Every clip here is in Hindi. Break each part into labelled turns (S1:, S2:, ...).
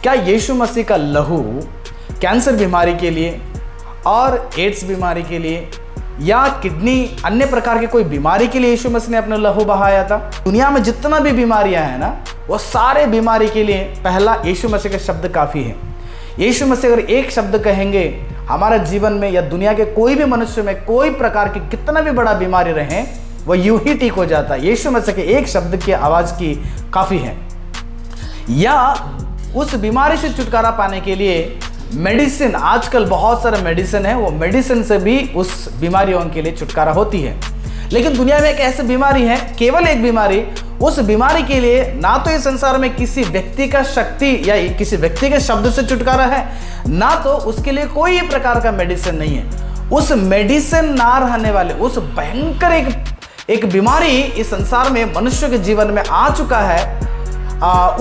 S1: क्या यीशु मसीह का लहू कैंसर बीमारी के लिए और एड्स बीमारी के लिए या किडनी अन्य प्रकार के कोई बीमारी के लिए यीशु मसीह ने अपना लहू बहाया था? दुनिया में जितना भी बीमारियां हैं ना, वो सारे बीमारी के लिए पहला यीशु मसीह का शब्द काफ़ी है। यीशु मसीह अगर एक शब्द कहेंगे, हमारे जीवन में या दुनिया के कोई भी मनुष्य में कोई प्रकार की कितना भी बड़ा बीमारी रहे, वो यूं ही ठीक हो जाता है। यीशु मसीह के एक शब्द की आवाज़ की काफ़ी है। या उस बीमारी से छुटकारा पाने के लिए मेडिसिन, आजकल बहुत सारे मेडिसिन है, वो मेडिसिन से भी उस बीमारियों के लिए छुटकारा होती है। लेकिन दुनिया में एक ऐसी बीमारी है, केवल एक बीमारी, उस बीमारी के लिए ना तो इस संसार में किसी व्यक्ति का शक्ति या किसी व्यक्ति के शब्द से छुटकारा है, ना तो उसके लिए कोई प्रकार का मेडिसिन नहीं है। उस मेडिसिन ना रहने वाले उस भयंकर एक बीमारी इस संसार में मनुष्य के जीवन में आ चुका है।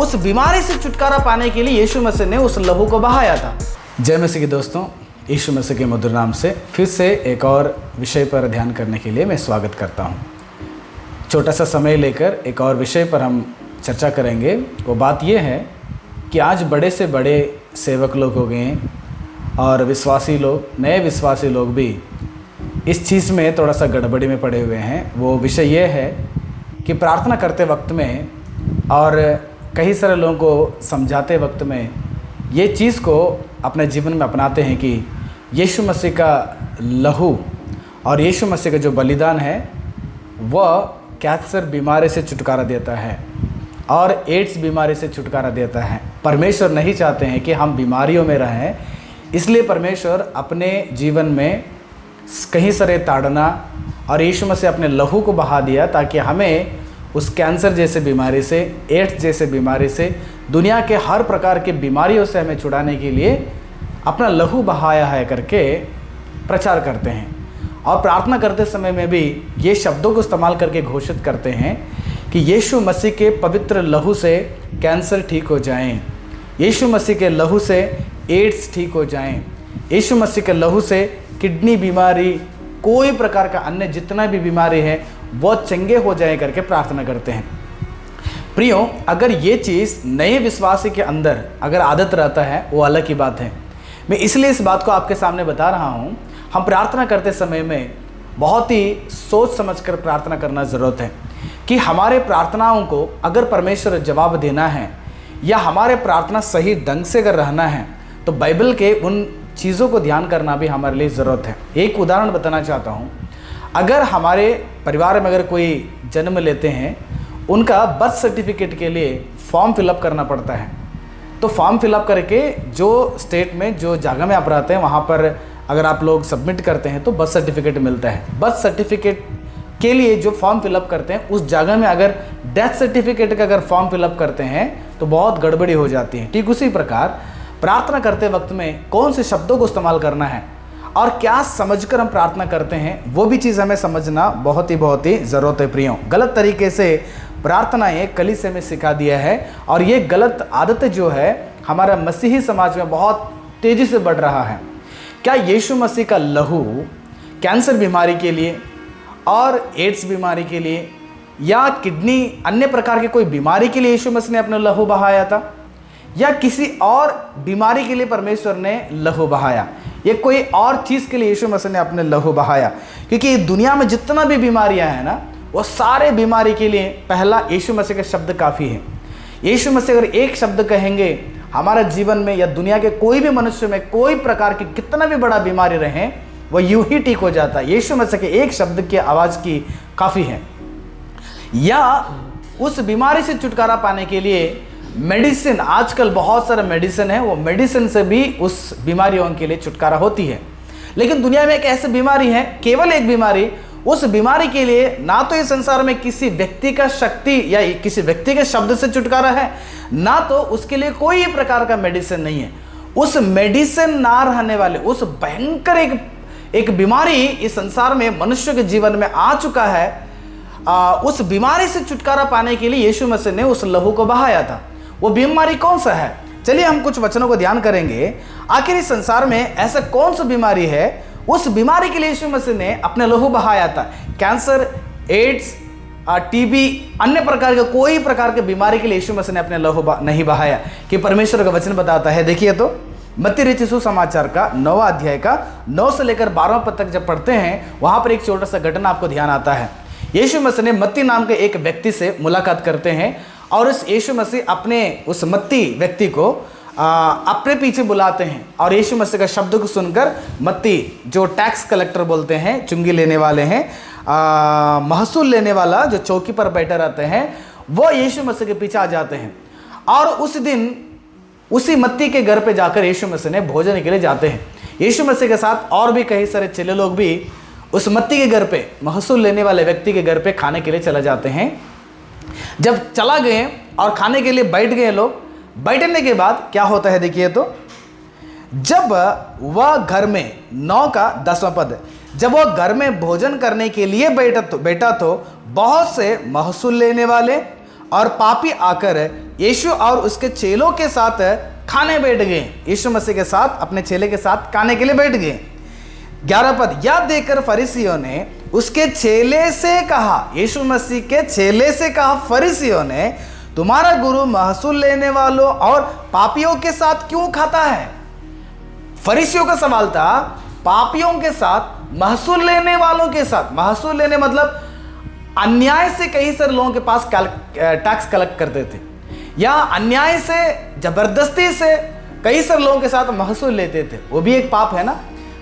S1: उस बीमारी से छुटकारा पाने के लिए यीशु मसीह ने उस लहू को बहाया था। जय मसीह के दोस्तों, यीशु मसीह के मधुर नाम से फिर से एक और विषय पर ध्यान करने के लिए मैं स्वागत करता हूं। छोटा सा समय लेकर एक और विषय पर हम चर्चा करेंगे। वो बात यह है कि आज बड़े से बड़े सेवक लोग हो गए और विश्वासी लोग, नए विश्वासी लोग भी इस चीज़ में थोड़ा सा गड़बड़ी में पड़े हुए हैं। वो विषय यह है कि प्रार्थना करते वक्त में और कई सारे लोगों को समझाते वक्त में ये चीज़ को अपने जीवन में अपनाते हैं कि यीशु मसीह का लहू और यीशु मसीह का जो बलिदान है वह कैंसर बीमारी से छुटकारा देता है और एड्स बीमारी से छुटकारा देता है। परमेश्वर नहीं चाहते हैं कि हम बीमारियों में रहें, इसलिए परमेश्वर अपने जीवन में कई सारे ताड़ना और यीशु मसीह अपने लहू को बहा दिया ताकि हमें उस कैंसर जैसे बीमारी से, एड्स जैसे बीमारी से, दुनिया के हर प्रकार के बीमारियों से हमें छुड़ाने के लिए अपना लहू बहाया है करके प्रचार करते हैं। और प्रार्थना करते समय में भी ये शब्दों को इस्तेमाल करके घोषित करते हैं कि यीशु मसीह के पवित्र लहू से कैंसर ठीक हो जाएं, यीशु मसीह के लहू से एड्स ठीक हो जाएं, यीशु मसीह के लहू से किडनी बीमारी, कोई प्रकार का अन्य जितना भी बीमारी है वो चंगे हो जाए करके प्रार्थना करते हैं। प्रियो, अगर ये चीज़ नए विश्वासी के अंदर अगर आदत रहता है वो अलग की बात है। मैं इसलिए इस बात को आपके सामने बता रहा हूँ। हम प्रार्थना करते समय में बहुत ही सोच समझकर प्रार्थना करना ज़रूरत है कि हमारे प्रार्थनाओं को अगर परमेश्वर जवाब देना है या हमारे प्रार्थना सही ढंग से अगर रहना है तो बाइबल के उन चीज़ों को ध्यान करना भी हमारे लिए ज़रूरत है। एक उदाहरण बताना चाहता हूँ। अगर हमारे परिवार में अगर कोई जन्म लेते हैं, उनका बर्थ सर्टिफिकेट के लिए फॉर्म फिलअप करना पड़ता है। तो फॉर्म फिलअप करके जो स्टेट में, जो जगह में आप रहते हैं, वहाँ पर अगर आप लोग सबमिट करते हैं तो बर्थ सर्टिफिकेट मिलता है। बर्थ सर्टिफिकेट के लिए जो फॉर्म फिलअप करते हैं, उस जगह में अगर डेथ सर्टिफिकेट का अगर फॉर्म फिलअप करते हैं तो बहुत गड़बड़ी हो जाती है। ठीक उसी प्रकार प्रार्थना करते वक्त में कौन से शब्दों को इस्तेमाल करना है और क्या समझकर हम प्रार्थना करते हैं, वो भी चीज़ हमें समझना बहुत ही ज़रूरत है। प्रियों, गलत तरीके से प्रार्थनाएं कलीसिया में सिखा दिया है और ये गलत आदतें जो है हमारा मसीही समाज में बहुत तेज़ी से बढ़ रहा है। क्या यीशु मसीह का लहू कैंसर बीमारी के लिए और एड्स बीमारी के लिए या किडनी अन्य प्रकार के कोई बीमारी के लिए यीशु मसीह ने अपना लहू बहाया था, या किसी और बीमारी के लिए परमेश्वर ने लहू बहाया, ये कोई और चीज़ के लिए यीशु मसीह ने अपने लहू बहाया? क्योंकि दुनिया में जितना भी बीमारियां हैं ना, वो सारे बीमारी के लिए पहला यीशु मसीह का शब्द काफ़ी है। यीशु मसीह अगर एक शब्द कहेंगे, हमारे जीवन में या दुनिया के कोई भी मनुष्य में कोई प्रकार की कितना भी बड़ा बीमारी रहे, वो यूं ही ठीक हो जाता है। यीशु मसीह के एक शब्द की आवाज़ की काफ़ी है। या उस बीमारी से छुटकारा पाने के लिए मेडिसिन, आजकल बहुत सारे मेडिसिन है, वो मेडिसिन से भी उस बीमारियों के लिए छुटकारा होती है। लेकिन दुनिया में एक ऐसी बीमारी है, केवल एक बीमारी, उस बीमारी के लिए ना तो इस संसार में किसी व्यक्ति का शक्ति या किसी व्यक्ति के शब्द से छुटकारा है, ना तो उसके लिए कोई प्रकार का मेडिसिन नहीं है। उस मेडिसिन ना रहने वाले उस भयंकर एक बीमारी इस संसार में मनुष्य के जीवन में आ चुका है। उस बीमारी से छुटकारा पाने के लिए यीशु मसीह ने उस लहू को बहाया था। वो बीमारी कौन सा है? चलिए हम कुछ वचनों को ध्यान करेंगे। आखिर इस संसार में ऐसा कौन सा बीमारी है, उस बीमारी के लिए यीशु मसीह ने अपने लहू बहाया था। कैंसर, एड्स टीबी, अन्य प्रकार के कोई प्रकार के बीमारी के लिए यीशु मसीह ने अपने लहू नहीं बहाया, कि परमेश्वर का वचन बताता है। देखिए तो मत्ती रचित सुसमाचार का 9वां अध्याय का 9 से लेकर 12वां पद तक जब पढ़ते हैं, वहां पर एक छोटा सा घटना आपको ध्यान आता है। यीशु मसीह ने मत्ती नाम के एक व्यक्ति से मुलाकात करते हैं और इस यीशु मसीह अपने उस मत्ती व्यक्ति को अपने पीछे बुलाते हैं और यीशु मसीह का शब्द को सुनकर मत्ती, जो टैक्स कलेक्टर बोलते हैं, चुंगी लेने वाले हैं, महसूल लेने वाला जो चौकी पर बैठे रहते हैं, वो यीशु मसीह के पीछे आ जाते हैं और उस दिन उसी मत्ती के घर पे जाकर यीशु मसीह ने भोजन के लिए जाते हैं। यीशु मसीह के साथ और भी कई सारे चेले लोग भी उस मत्ती के घर पे, महसूल लेने वाले व्यक्ति के घर पे खाने के लिए चले जाते हैं। जब चला गए और खाने के लिए बैठ गए लोग, बैठने के बाद क्या होता है देखिए तो, जब वह घर में 9 का 10वां पद, जब वह घर में भोजन करने के लिए बैठा तो बहुत से महसूल लेने वाले और पापी आकर यीशु और उसके चेलों के साथ खाने बैठ गए। यीशु मसीह के साथ अपने चेले के साथ खाने के लिए बैठ गए। 11 पद, यह देखकर फरीसियों ने उसके चेले से कहा, यीशु मसीह के चेले से कहा फरीसियों ने, तुम्हारा गुरु महसूल लेने वालों और पापियों के साथ क्यों खाता है? फरीसियों का सवाल था, पापियों के साथ, महसूल लेने वालों के साथ। महसूल लेने मतलब अन्याय से कई सारे लोगों के पास टैक्स कलेक्ट करते थे, या अन्याय से, जबरदस्ती से कई सारे लोगों के साथ महसूल लेते थे, वो भी एक पाप है ना।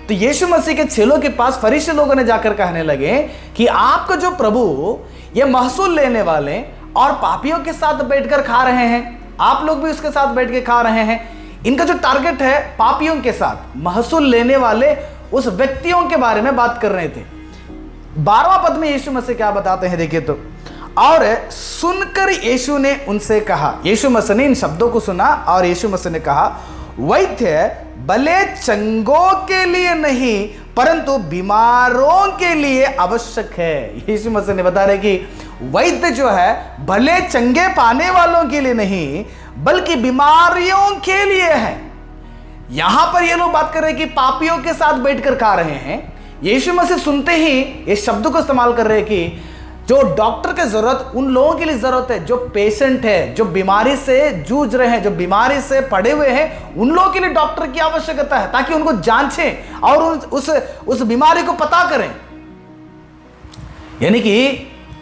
S1: तो यीशु मसीह के चेलों के पास फरीसी लोगों ने जाकर कहने लगे कि आपका जो प्रभु ये महसूल लेने वाले और पापियों के साथ बैठकर खा रहे हैं, आप लोग भी उसके साथ बैठ के खा रहे हैं। इनका जो टारगेट है पापियों के साथ, महसूल लेने वाले उस व्यक्तियों के बारे में बात कर रहे थे। 12वां पद में यीशु मसीह क्या बताते हैं देखिए तो, और सुनकर यीशु ने उनसे कहा, यीशु मसीह ने इन शब्दों को सुना और यीशु मसीह ने कहा, वैद्य भले चंगों के लिए नहीं परंतु बीमारों के लिए आवश्यक है। यीशु मसीह ने बता रहे कि वैद्य जो है भले चंगे पाने वालों के लिए नहीं बल्कि बीमारियों के लिए है। यहां पर ये लोग बात कर रहे हैं कि पापियों के साथ बैठकर खा रहे हैं। यीशु मसीह सुनते ही इस शब्द को इस्तेमाल कर रहे हैं कि जो डॉक्टर की जरूरत उन लोगों के लिए जरूरत है जो पेशेंट है, जो बीमारी से जूझ रहे हैं, जो बीमारी से पड़े हुए हैं, उन लोगों के लिए डॉक्टर की आवश्यकता है ताकि उनको जांचें और उस बीमारी को पता करें। यानी कि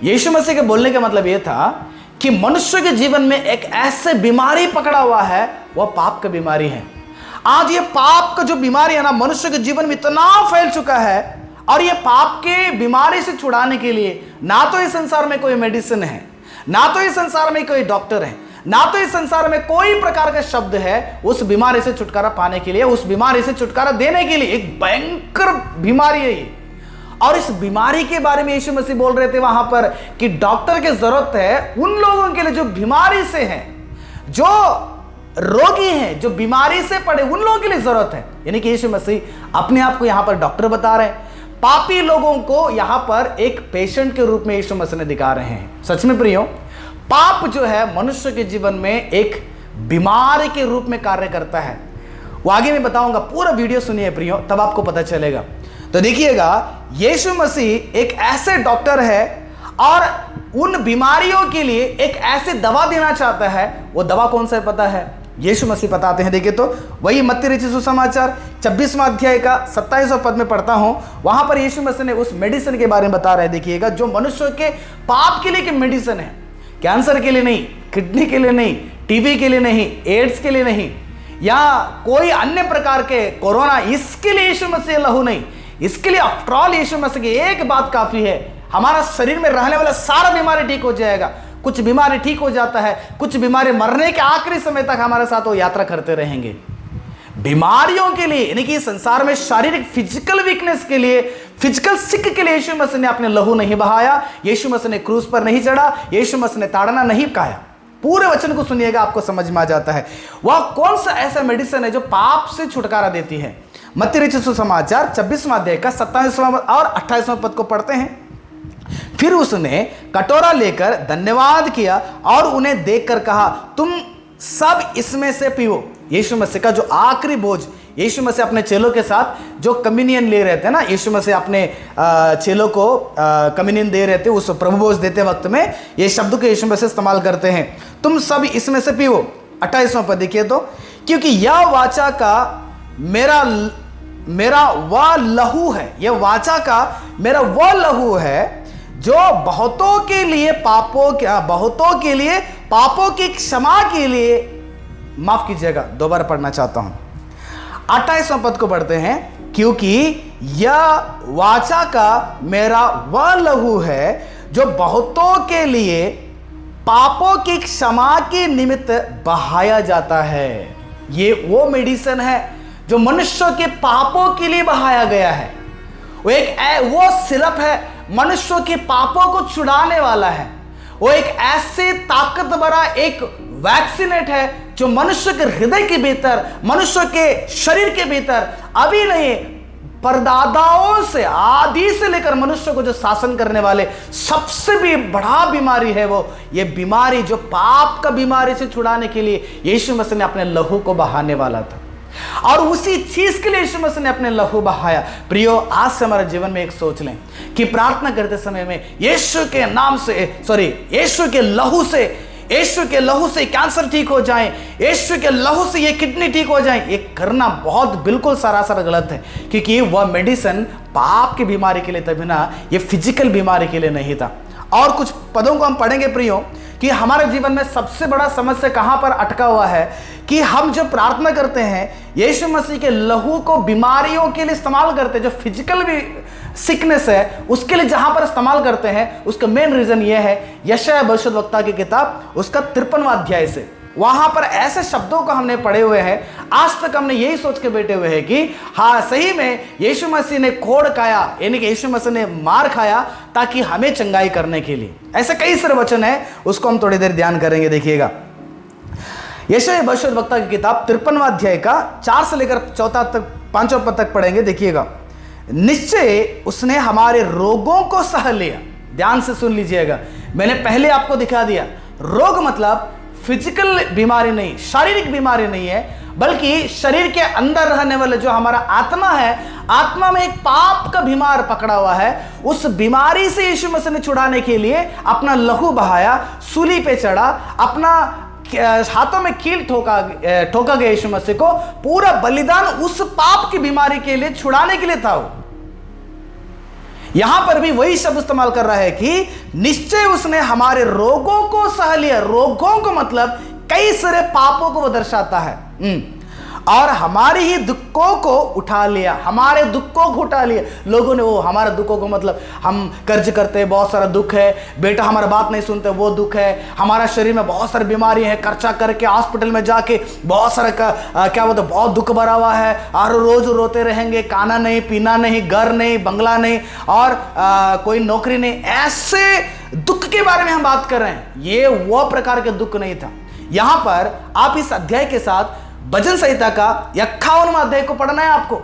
S1: यीशु मसीह के बोलने का मतलब यह था कि मनुष्य के जीवन में एक ऐसे बीमारी पकड़ा हुआ है, वह पाप का बीमारी है। आज ये पाप का जो बीमारी है ना, मनुष्य के जीवन में इतना फैल चुका है, और ये पाप के बीमारी से छुड़ाने के लिए ना तो इस संसार में कोई मेडिसिन है, ना तो इस संसार में कोई डॉक्टर है, ना तो इस संसार में कोई प्रकार का शब्द है उस बीमारी से छुटकारा पाने के लिए, उस बीमारी से छुटकारा देने के लिए। एक भयंकर बीमारी है ये। और इस बीमारी के बारे में यीशु मसीह बोल रहे थे वहां पर कि डॉक्टर की जरूरत है उन लोगों के लिए जो बीमारी से हैं, जो रोगी हैं, जो बीमारी से पड़े, उन लोगों के लिए जरूरत है। यानी कि यीशु मसीह अपने आप को यहां पर डॉक्टर बता रहे हैं, पापी लोगों को यहां पर एक पेशेंट के रूप में यीशु मसीह ने दिखा रहे हैं। सच में प्रियो, पाप जो है मनुष्य के जीवन में एक बीमारी के रूप में कार्य करता है। वो आगे मैं बताऊंगा, पूरा वीडियो सुनिए प्रियो, तब आपको पता चलेगा। तो देखिएगा, यीशु मसीह एक ऐसे डॉक्टर है और उन बीमारियों के लिए एक ऐसी दवा देना चाहता है। वो दवा कौन सा है पता है? यीशु मसीह बताते हैं। देखिए तो वही मत्ती रचित सुसमाचार 26वां अध्याय का 27वां पद में पढ़ता हूं, वहां पर यीशु मसीह ने उस मेडिसिन के बारे में बता रहे हैं। देखिएगा, जो मनुष्य के पाप के लिए की मेडिसिन है, कैंसर के लिए नहीं, किडनी के लिए नहीं, टीबी के लिए नहीं, एड्स के लिए नहीं, या कोई अन्य प्रकार के कोरोना, इसके लिए यीशु मसीह लहू नहीं। इसके लिए आफ्टर ऑल यीशु मसीह की एक बात काफी है, हमारा शरीर में रहने वाला सारा बीमारी ठीक हो जाएगा। कुछ बीमारी ठीक हो जाता है, कुछ बीमारी मरने के आखिरी समय तक हमारे साथ वो यात्रा करते रहेंगे। बीमारियों के लिए, यानी कि संसार में शारीरिक फिजिकल वीकनेस के लिए, फिजिकल सिक के लिए यीशु मसीह ने अपने लहू नहीं बहाया। यीशु मसीह ने क्रूस पर नहीं चढ़ा, यीशु मसीह ने ताड़ना नहीं खाया। पूरे वचन को सुनिएगा, आपको समझ में आ जाता है वह कौन सा ऐसा मेडिसिन है जो पाप से छुटकारा देती है। मत्ती रचित सुसमाचार 26वां अध्याय का 27वां और 28वां पद को पढ़ते हैं। फिर उसने कटोरा लेकर धन्यवाद किया और उन्हें देखकर कहा, तुम सब इसमें से पियो। यीशु मसीह का जो आखिरी भोज, यीशु मसीह अपने चेलों के साथ जो कम्युनियन ले रहे थे ना, यीशु मसीह अपने चेलों को कम्युनियन दे रहे थे, उस प्रभु भोज देते वक्त में ये शब्द को यीशु मसीह इस्तेमाल करते हैं, तुम सब इसमें से पियो। 28वां पद देखिए तो, क्योंकि यह वाचा का मेरा वह लहू है, यह वाचा का मेरा वह लहू है जो बहुतों के लिए पापों की क्षमा के लिए, माफ कीजिएगा दोबारा पढ़ना चाहता हूं, 28वां पद को पढ़ते हैं, क्योंकि यह वाचा का मेरा वह लहू है जो बहुतों के लिए पापों की क्षमा के निमित्त बहाया जाता है। ये वो मेडिसिन है जो मनुष्य के पापों के लिए बहाया गया है। वो सिरप है, मनुष्य के पापों को छुड़ाने वाला है। वो एक ऐसे ताकत भरा एक वैक्सीनेट है जो मनुष्य के हृदय के भीतर, मनुष्य के शरीर के भीतर अभी नहीं, परदादाओं से, आदि से लेकर मनुष्य को जो शासन करने वाले सबसे भी बड़ा बीमारी है, वो ये बीमारी जो पाप का बीमारी से छुड़ाने के लिए यीशु मसीह ने अपने लहू को बहाने वाला था, और उसी चीज के लिए यीशु मसीह ने अपने लहू बहाया। प्रियो, आज से हमारे जीवन में एक सोच लें कि प्रार्थना करते समय में यीशु के नाम से, यीशु के लहू से कैंसर ठीक हो जाए, यीशु के लहू से ये किडनी ठीक हो जाए, ये करना बहुत बिल्कुल सरासर गलत है, क्योंकि वह मेडिसिन पाप की बीमारी के लिए था, बिना ये फिजिकल बीमारी के लिए नहीं था। और कुछ पदों को हम पढ़ेंगे प्रियो, कि हमारे जीवन में सबसे बड़ा समस्या कहां पर अटका हुआ है, कि हम जो प्रार्थना करते हैं यीशु मसीह के लहू को बीमारियों के लिए इस्तेमाल करते हैं, जो फिजिकल भी सिकनेस है उसके लिए जहां पर इस्तेमाल करते हैं, उसका मेन रीजन यह है यशायाह भविष्यद्वक्ता की किताब उसका 53वां अध्याय से। वहां पर ऐसे शब्दों को हमने पढ़े हुए हैं, आज तक हमने यही सोच के बैठे हुए हैं कि हाँ सही में यीशु मसीह ने कोड़ खाया, यानी कि यीशु मसीह ने मार खाया ताकि हमें चंगाई करने के लिए। ऐसे कई सारे वचन है, उसको हम थोड़ी देर ध्यान करेंगे। देखिएगा यशायाह भविष्यद्वक्ता की किताब 53वां अध्याय का 4 से लेकर 5वां पद तक पढ़ेंगे। देखिएगा, निश्चय उसने हमारे रोगों को सह लिया। ध्यान से सुन लीजिएगा, मैंने पहले आपको दिखा दिया, रोग मतलब फिजिकल बीमारी नहीं, शारीरिक बीमारी नहीं है, बल्कि शरीर के अंदर रहने वाले जो हमारा आत्मा है, आत्मा में एक पाप का बीमार पकड़ा हुआ है, उस बीमारी से यीशु मसीह ने छुड़ाने के लिए अपना लहू बहाया, सूली पे चढ़ा, अपना हाथों में कील ठोका गया यीशु मसीह को, पूरा बलिदान उस पाप की बीमारी के लिए छुड़ाने के लिए था। वो यहां पर भी वही शब्द इस्तेमाल कर रहा है कि निश्चय उसने हमारे रोगों को सह लिया। रोगों को मतलब कई सारे पापों को वो दर्शाता है, और हमारे ही दुखों को उठा लिया, हमारे दुखों को उठा लिया। लोगों ने वो हमारे दुखों को मतलब हम कर्ज करते हैं, बहुत सारा दुख है, बेटा हमारा बात नहीं सुनते, वो दुख है, हमारा शरीर में बहुत सारी बीमारी है, खर्चा करके हॉस्पिटल में जाके बहुत सारा क्या बोलते बहुत दुख भरा हुआ है, और रोज रोते रहेंगे, खाना नहीं, पीना नहीं, घर नहीं, बंगला नहीं, और कोई नौकरी नहीं, ऐसे दुख के बारे में हम बात कर रहे हैं। ये वो प्रकार के दुख नहीं था। यहां पर आप इस अध्याय के साथ भजन संहिता का 51वां अध्याय को पढ़ना है आपको।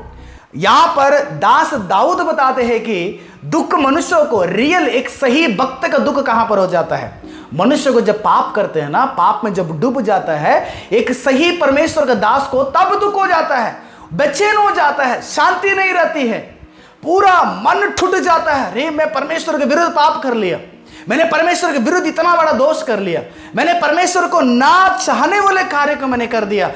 S1: यहां पर दास दाऊद बताते हैं कि दुख मनुष्यों को, रियल एक सही भक्त का दुख कहां पर हो जाता है। मनुष्य को जब पाप करते हैं ना, पाप में जब डूब जाता है, एक सही परमेश्वर का दास को तब दुख हो जाता है, बेचैन हो जाता है, शांति नहीं रहती है, पूरा मन ठुट जाता है। रे मैं परमेश्वर के विरुद्ध पाप कर लिया, मैंने परमेश्वर के विरुद्ध इतना बड़ा दोष कर लिया, मैंने परमेश्वर को ना चाहने वाले कार्य को मैंने कर दिया,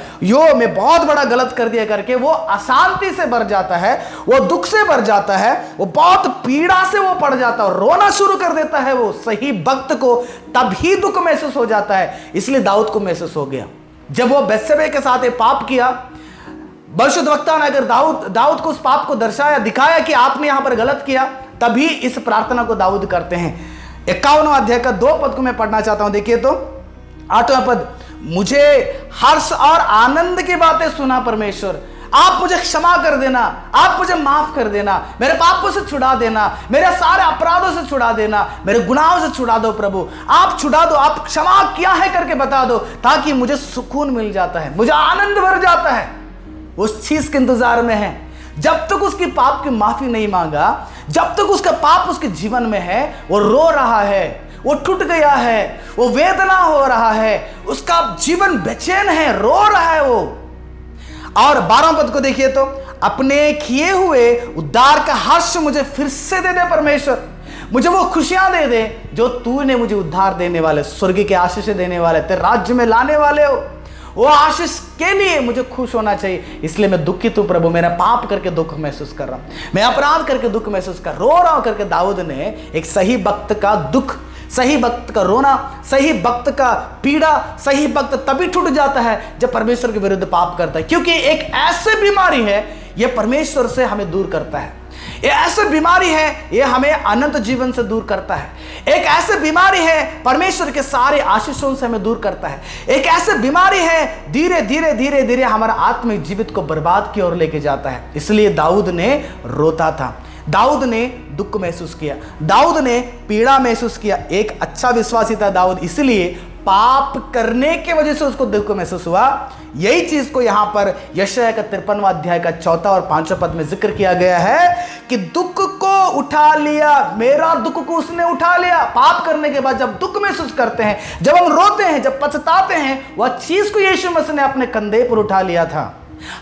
S1: मैं बहुत बड़ा गलत कर दिया करके वो अशांति से भर जाता है, वो दुख से भर जाता है, वो बहुत पीड़ा से वो पड़ जाता है, रोना शुरू कर देता है। वो सही भक्त को तभी दुख महसूस हो जाता है। इसलिए दाऊद को महसूस हो गया जब वो बेत्शेबा के साथ पाप किया। भविष्यद्वक्ता ने अगर दाऊद को उस पाप को दर्शाया, दिखाया कि आपने यहां पर गलत किया, तभी इस प्रार्थना को दाऊद करते हैं। 51वां अध्याय का 2 पद को मैं पढ़ना चाहता हूं। देखिए तो 8वां पद, मुझे हर्ष और आनंद की बातें सुना परमेश्वर, आप मुझे क्षमा कर देना, आप मुझे माफ कर देना, मेरे पापों से छुड़ा देना, मेरे सारे अपराधों से छुड़ा देना, मेरे गुनाहों से छुड़ा दो प्रभु, आप छुड़ा दो, आप क्षमा किया है करके बता दो, ताकि मुझे सुकून मिल जाता है, मुझे आनंद भर जाता है। उस चीज के इंतजार में है। जब तक उसकी पाप की माफी नहीं मांगा, जब तक उसका पाप उसके जीवन में है, वो रो रहा है, वो टूट गया है, वो वेदना हो रहा है, उसका जीवन बेचैन है, रो रहा है वो। और 12वें पद को देखिए तो, अपने किए हुए उद्धार का हर्ष मुझे फिर से दे दे परमेश्वर, मुझे वो खुशियां दे दे जो तूने मुझे उद्धार देने वाले, स्वर्ग के आशीष देने वाले, तेरे राज्य में लाने वाले हो, वो आशीष के लिए मुझे खुश होना चाहिए। इसलिए मैं दुखित हूं प्रभु, मेरा पाप करके दुख महसूस कर रहा हूं, मैं अपराध करके दुख महसूस कर, रो रहा हूं करके दाऊद ने एक सही भक्त का दुख, सही भक्त का रोना, सही भक्त का पीड़ा, सही भक्त तभी टूट जाता है जब परमेश्वर के विरुद्ध पाप करता है, क्योंकि एक ऐसी बीमारी है यह परमेश्वर से हमें दूर करता है। ये ऐसी बीमारी है, ये हमें अनंत जीवन से दूर करता है। एक ऐसी बीमारी है, परमेश्वर के सारे आशीषों से हमें दूर करता है। एक ऐसी बीमारी है, धीरे धीरे धीरे धीरे हमारा आत्मिक जीवित को बर्बाद की ओर लेके जाता है। इसलिए दाऊद ने रोता था, दाऊद ने दुख महसूस किया, दाऊद ने पीड़ा महसूस किया। एक अच्छा विश्वासी था दाऊद, इसलिए पाप करने के वजह से उसको दुख महसूस हुआ। यही चीज को यहां पर यशायाह का 53वां अध्याय का 4 और 5वां पद में जिक्र किया गया है कि दुख को उठा लिया, मेरा दुख को उसने उठा लिया। पाप करने के बाद जब दुख महसूस करते हैं, जब हम रोते हैं, जब पछताते हैं, वह चीज को यीशु मसीह ने अपने कंधे पर उठा लिया था।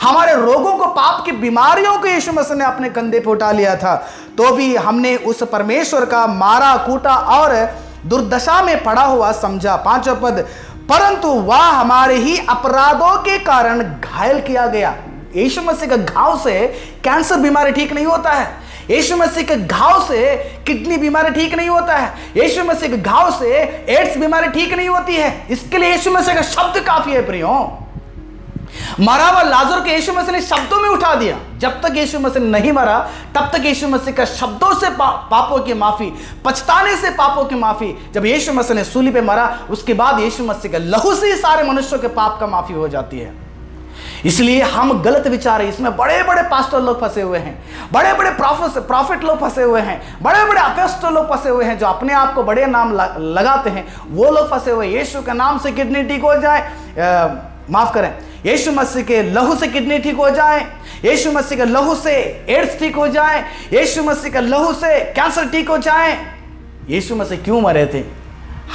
S1: हमारे रोगों को, पाप की बीमारियों को यीशु मसीह ने अपने कंधे पर उठा लिया था। तो भी हमने उस परमेश्वर का मारा कूटा और दुर्दशा में पड़ा हुआ समझा। 5वां पद, परंतु वह हमारे ही अपराधों के कारण घायल किया गया। यीशु मसीह के घाव से कैंसर बीमारी ठीक नहीं होता है, यीशु मसीह के घाव से किडनी बीमारी ठीक नहीं होता है, यीशु मसीह के घाव से एड्स बीमारी ठीक नहीं होती है। इसके लिए यीशु मसीह का शब्द काफी है प्रियो। मरा हुआ लाजर के यीशु मसीह ने शब्दों में उठा दिया। जब तक यीशु मसीह नहीं मरा तब तक यीशु मसीह का शब्दों से पापों की माफी, पछताने से पापों की माफी। जब यीशु मसीह ने सूली पे मरा, उसके बाद यीशु मसीह के लहू से ही सारे मनुष्यों के पाप का माफी हो जाती है। इसलिए हम गलत विचार है, इसमें बड़े बड़े पास्टर लोग फंसे हुए हैं, बड़े बड़े प्रॉफिट लोग फंसे हुए हैं, बड़े बड़े अपोस्टल लोग फंसे हुए हैं, जो अपने आप को बड़े नाम लगाते हैं, वो लोग फंसे हुए। यीशु के नाम से किडनी ठीक हो जाए, माफ करें, यीशु मसीह के लहू से किडनी ठीक हो जाए, यीशु मसीह के लहू से एड्स ठीक हो जाए, यीशु मसीह के लहू से कैंसर ठीक हो जाए। यीशु मसीह क्यों मरे थे?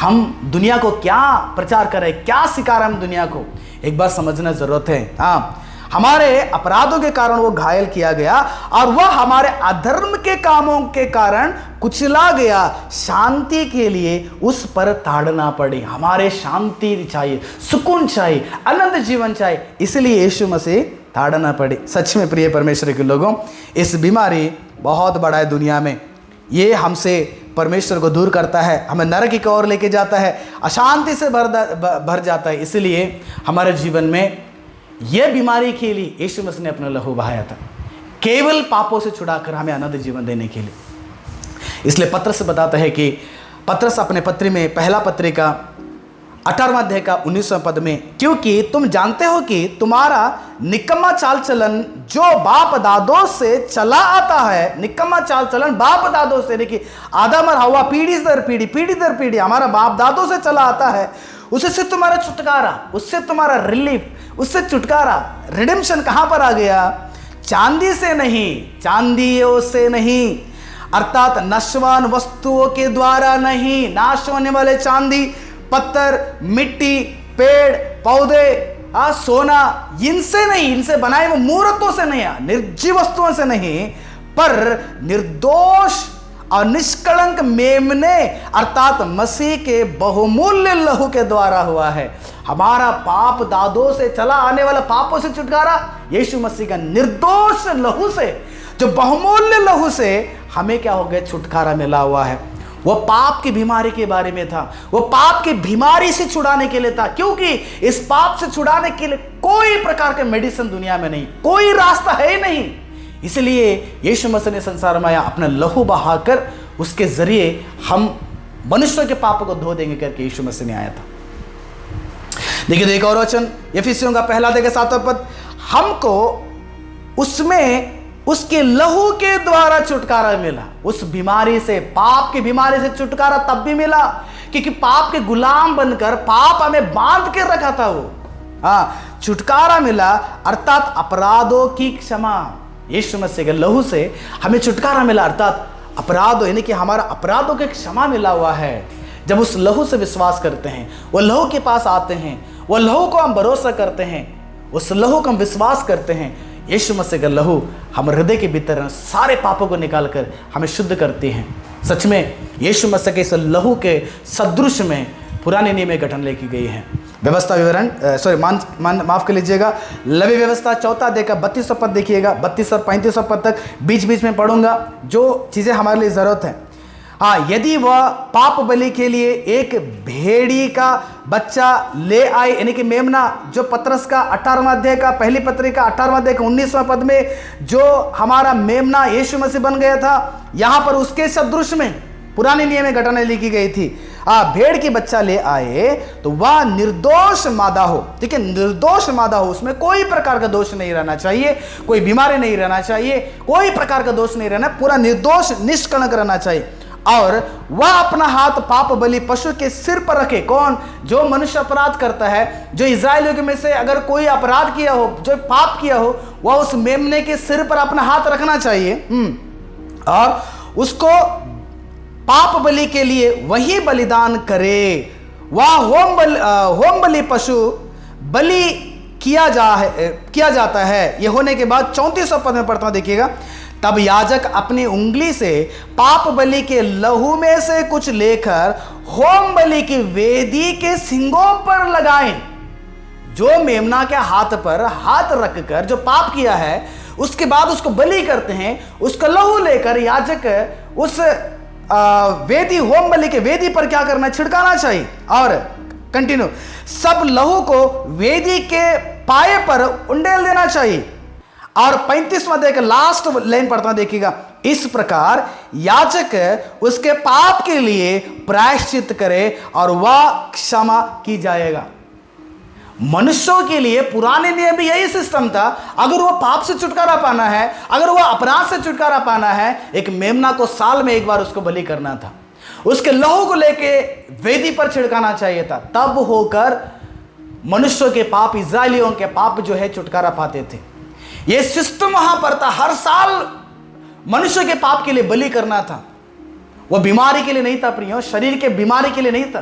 S1: हम दुनिया को क्या प्रचार करें, क्या सिखा रहे हम दुनिया को? एक बात समझना जरूरत है। हाँ, हमारे अपराधों के कारण वो घायल किया गया और वह हमारे अधर्म के कामों के कारण कुचला गया। शांति के लिए उस पर ताड़ना पड़ी। हमारे शांति चाहिए, सुकून चाहिए, अनंत जीवन चाहिए, इसलिए यीशु मसीह ताड़ना पड़ी। सच में प्रिय परमेश्वर के लोगों, इस बीमारी बहुत बड़ा है दुनिया में। ये हमसे परमेश्वर को दूर करता है, हमें नरक की ओर लेके जाता है, अशांति से भर जाता है। इसलिए हमारे जीवन में यह बीमारी के लिए यीशु मसीह ने अपना लहू बहाया था, केवल पापों से छुड़ाकर हमें अनंत जीवन देने के लिए। इसलिए पत्रस बताता है कि पत्रस अपने पत्री में, पहला पत्री का 18वां अध्याय का 19वां पद में, क्योंकि तुम जानते हो कि तुम्हारा निकम्मा चाल चलन जो बाप दादों से चला आता है, निकम्मा चाल चलन बाप दादों से, देखिए आदम और हव्वा पीढ़ी दर पीढ़ी हमारा बाप दादों से चला आता है, उससे तुम्हारा छुटकारा, उससे तुम्हारा रिलीफ, उससे छुटकारा, रिडेम्पशन कहां पर आ गया? चांदी से नहीं, चांदियों से नहीं, अर्थात नश्वान वस्तुओं के द्वारा नहीं, नाश होने वाले चांदी, पत्थर, मिट्टी, पेड़ पौधे, सोना, इनसे नहीं, इनसे बनाए हुए मूर्तों से नहीं, निर्जीव वस्तुओं से नहीं, पर निर्दोष और निष्कलंक मेमने अर्थात मसीह के बहुमूल्य लहू के द्वारा हुआ है। हमारा पाप दादों से चला आने वाला पापों से छुटकारा यीशु मसीह का निर्दोष लहू से, जो बहुमूल्य लहू से हमें क्या हो गया? छुटकारा मिला हुआ है। वो पाप की बीमारी के बारे में था, वो पाप की बीमारी से छुड़ाने के लिए था, क्योंकि इस पाप से छुड़ाने के लिए कोई प्रकार के मेडिसिन दुनिया में नहीं, कोई रास्ता है ही नहीं। इसलिए यीशु मसीह ने संसार में आया, अपना लहू बहाकर उसके जरिए हम मनुष्यों के पापों को धो देंगे करके यीशु मसीह ने आया था। देखिए एक और वचन, इफिसियों का 1:7 पद, हमको उसमें उसके लहू के द्वारा छुटकारा मिला। उस बीमारी से, पाप की बीमारी से छुटकारा तब भी मिला क्योंकि पाप के गुलाम बनकर पाप हमें बांध के रखा था। वो छुटकारा मिला, अर्थात अपराधों की क्षमा। यीशु मसीह के लहू से हमें छुटकारा मिला, अर्थात अपराधों, यानी कि हमारा अपराधों की क्षमा मिला हुआ है। जब उस लहू से विश्वास करते हैं, वो लहू के पास आते हैं, वो लहू को हम भरोसा करते हैं, उस लहू को हम विश्वास करते हैं, यीशु मसीह का लहू हम हृदय के भीतर सारे पापों को निकालकर हमें शुद्ध करती है। सच में यीशु मसीह के इस लहू के सदृश में पुराने नियम में गठन लेकी गई है। व्यवस्था विवरण माफ कर लीजिएगा, लवी व्यवस्था 4 अध्याय का 32 पद देखिएगा, 32 और 35 पद तक बीच बीच में पढ़ूंगा जो चीज़ें हमारे लिए ज़रूरत है। हाँ, यदि वह पाप बलि के लिए एक भेड़ी का बच्चा ले आए, यानी कि मेमना, जो पत्रस का 18वां अध्याय का पहली पत्री का 18वां अध्याय का 19वां पद में जो हमारा मेमना यीशु मसीह बन गया था, यहाँ पर उसके सदृश में पुराने नियम में घटना लिखी गई थी। भेड़ की बच्चा ले आए तो वह निर्दोष मादा हो, ठीक है, निर्दोष मादा हो, उसमें कोई प्रकार का दोष नहीं रहना चाहिए, कोई बीमारी नहीं रहना चाहिए, कोई प्रकार का दोष नहीं रहना, पूरा निर्दोष निष्कलंक रहना चाहिए। और वह अपना हाथ पाप बलि पशु के सिर पर रखे। कौन? जो मनुष्य अपराध करता है, जो इस्राएलियों में से अगर कोई अपराध किया हो, जो पाप किया हो, वह उस मेमने के सिर पर अपना हाथ रखना चाहिए और उसको पाप बलि के लिए वही बलिदान करे। वह होम बलि पशु बलि किया जाता है। यह होने के बाद 34 पद में पढ़ता हूं, देखिएगा। तब याजक अपनी उंगली से पाप बलि के लहू में से कुछ लेकर होम बलि की वेदी के सींगों पर लगाएं। जो मेमना के हाथ पर हाथ रखकर जो पाप किया है, उसके बाद उसको बलि करते हैं, उसका लहू लेकर याजक उस वेदी, होम बलि के वेदी पर क्या करना, छिड़काना चाहिए। और कंटिन्यू, सब लहू को वेदी के पाए पर उंडेल देना चाहिए। और 35वां अध्याय का लास्ट लाइन पढ़ता हूं, देखिएगा। इस प्रकार याजक उसके पाप के लिए प्रायश्चित करे और वह क्षमा की जाएगा। मनुष्यों के लिए पुराने नियम में यही सिस्टम था। अगर वो पाप से छुटकारा पाना है, अगर वो अपराध से छुटकारा पाना है, एक मेमना को साल में एक बार उसको बलि करना था, उसके लहू को लेके वेदी पर छिड़काना चाहिए था, तब होकर मनुष्यों के पाप, इस्राएलियों के पाप जो है छुटकारा पाते थे। ये सिस्टम वहां पर था। हर साल मनुष्य के पाप के लिए बलि करना था। वो बीमारी के लिए नहीं था प्रियो, शरीर के बीमारी के लिए नहीं था,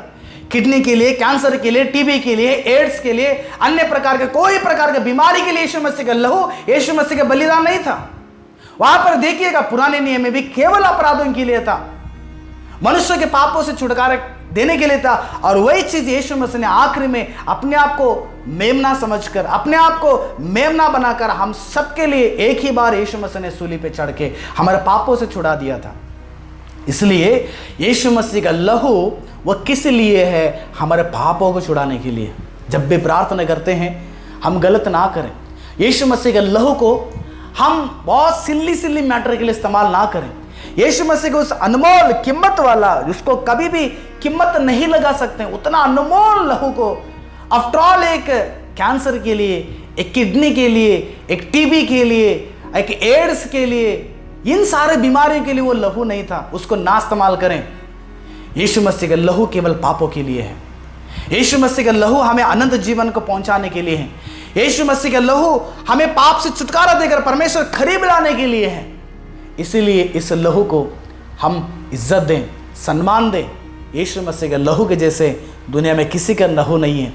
S1: किडनी के लिए, कैंसर के लिए, टीबी के लिए, एड्स के लिए, अन्य प्रकार के कोई प्रकार के बीमारी के लिए यीशु मसीह का लहू, यीशु मसीह का बलिदान नहीं था। वहां पर देखिएगा पुराने नियम में भी केवल अपराधों के लिए था, मनुष्य के पापों से छुटकारा देने के लिए था। और वही चीज यीशु मसीह ने आखिरी में अपने आप को मेमना समझकर, अपने आप को मेमना बनाकर हम सबके लिए एक ही बार यीशु मसीह ने सूली पे चढ़ के हमारे पापों से छुड़ा दिया था। इसलिए यीशु मसीह का लहू वह किस लिए है? हमारे पापों को छुड़ाने के लिए। जब भी प्रार्थना करते हैं हम गलत ना करें। यीशु मसीह के लहू को हम बहुत सिल्ली मैटर के लिए इस्तेमाल ना करें। यीशु मसीह को उस अनमोल कीमत वाला, जिसको कभी भी कीमत नहीं लगा सकते, उतना अनमोल लहू को, आफ्टर ऑल एक कैंसर के लिए, एक किडनी के लिए, एक टीबी के लिए, एक एड्स के लिए, इन सारे बीमारियों के लिए वो लहू नहीं था, उसको ना इस्तेमाल करें। यीशु मसीह का लहू केवल पापों के लिए है। यीशु मसीह का लहू हमें अनंत जीवन को पहुंचाने के लिए है। यीशु मसीह का लहू हमें पाप से छुटकारा देकर परमेश्वर करीब लाने के लिए है। इसीलिए इस लहू को हम इज्जत दें, सम्मान दें। यीशु मसीह के लहू के जैसे दुनिया में किसी का लहू नहीं है।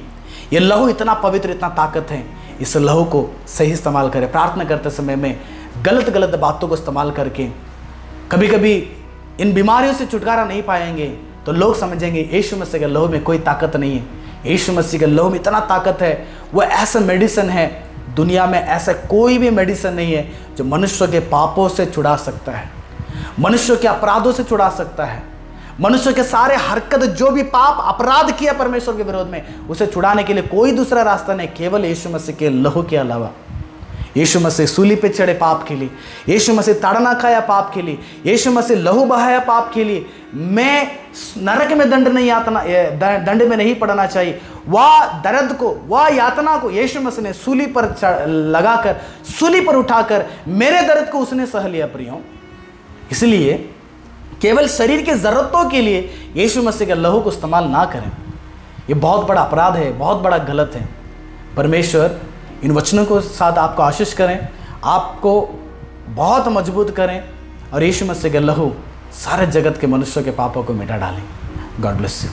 S1: यह लहू इतना पवित्र, इतना ताकत है। इस लहू को सही इस्तेमाल करें। प्रार्थना करते समय में गलत बातों को इस्तेमाल करके कभी कभी इन बीमारियों से छुटकारा नहीं पाएंगे तो लोग समझेंगे यीशु मसीह के लहू में कोई ताकत नहीं है। यीशु मसीह के लहू में इतना ताकत है। वह ऐसा मेडिसिन है, दुनिया में ऐसा कोई भी मेडिसिन नहीं है जो मनुष्य के पापों से छुड़ा सकता है, मनुष्य के अपराधों से छुड़ा सकता है, मनुष्य के सारे हरकत, जो भी पाप अपराध किया परमेश्वर के विरोध में, उसे छुड़ाने के लिए कोई दूसरा रास्ता नहीं, केवल यीशु मसीह के लहू के अलावा। यीशु मसीह सूली पे चढ़े पाप के लिए, यीशु मसीह ताड़ना खाया पाप के लिए, यीशु मसीह लहू बहाया पाप के लिए। मैं नरक में दंड में नहीं पड़ना चाहिए। वह दर्द को, वह यातना को यीशु मसीह ने सूली पर लगाकर, सूली पर उठाकर मेरे दर्द को उसने सह लिया प्रियो। इसलिए केवल शरीर की जरूरतों के लिए यीशु मसीह के लहू को इस्तेमाल ना करें। यह बहुत बड़ा अपराध है, बहुत बड़ा गलत है। परमेश्वर इन वचनों को साथ आपको आशीष करें, आपको बहुत मजबूत करें और यीशु मसीह के लहू सारे जगत के मनुष्यों के पापों को मिटा डालें। God bless you.